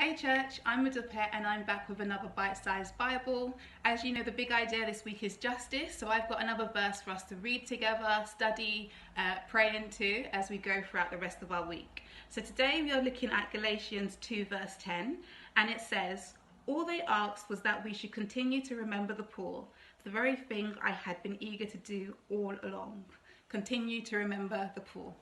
Hey church, I'm Modupe and I'm back with another bite-sized Bible. As you know, the big idea this week is justice, so I've got another verse for us to read together, study, pray into as we go throughout the rest of our week. So today we are looking at Galatians 2 verse 10, and it says, "All they asked was that we should continue to remember the poor, the very thing I had been eager to do all along." Continue to remember the poor.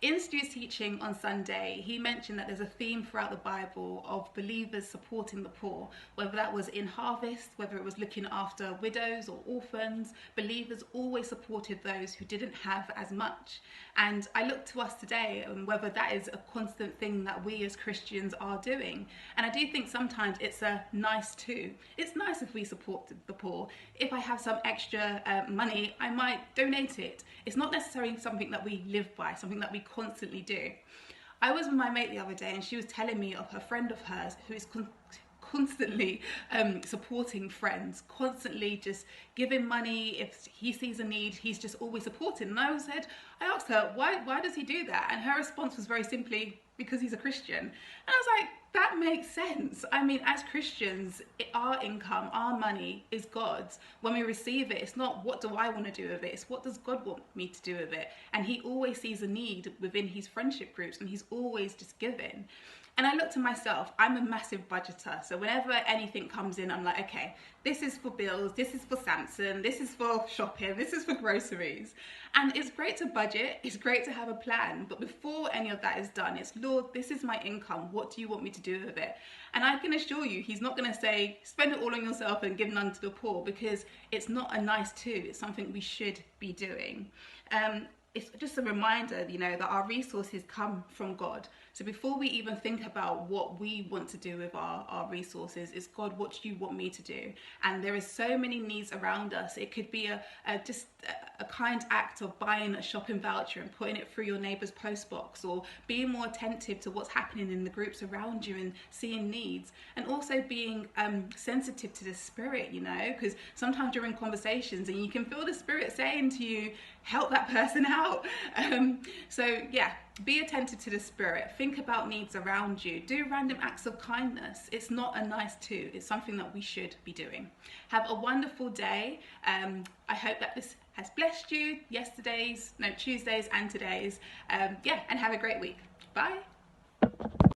In Stu's teaching on Sunday, he mentioned that there's a theme throughout the Bible of believers supporting the poor, whether that was in harvest, whether it was looking after widows or orphans. Believers always supported those who didn't have as much. And I look to us today and whether that is a constant thing that we as Christians are doing. And I do think sometimes it's a nice too. It's nice if we support the poor. If I have some extra money, I might donate it. It's not necessarily something that we live by, something that we constantly do. I was with my mate the other day and she was telling me of a friend of hers who is constantly supporting friends, constantly just giving money. If he sees a need, he's just always supporting. And I asked her, why does he do that? And her response was very simply, because he's a Christian. And I was like, that makes sense. I mean, as Christians, our income, our money is God's. When we receive it, it's not what do I want to do with it, it's what does God want me to do with it. And he always sees a need within his friendship groups and he's always just giving. And I look to myself, I'm a massive budgeter. So whenever anything comes in, I'm like, okay, this is for bills, this is for Samson, this is for shopping, this is for groceries. And it's great to budget, it's great to have a plan. But before any of that is done, it's, Lord, this is my income. What do you want me to do with it? And I can assure you, he's not going to say, spend it all on yourself and give none to the poor, because it's not a nice to, it's something we should be doing. It's just a reminder, that our resources come from God. So before we even think about what we want to do with our resources, it's God, what do you want me to do? And there is so many needs around us. It could be just a kind act of buying a shopping voucher and putting it through your neighbour's postbox, or being more attentive to what's happening in the groups around you and seeing needs, and also being sensitive to the Spirit, because sometimes you're in conversations and you can feel the Spirit saying to you, help that person out. So yeah, be attentive to the Spirit. Think about needs around you. Do random acts of kindness. It's not a nice to, it's something that we should be doing. Have a wonderful day. I hope that this has blessed you, Tuesdays and today's. And have a great week. Bye.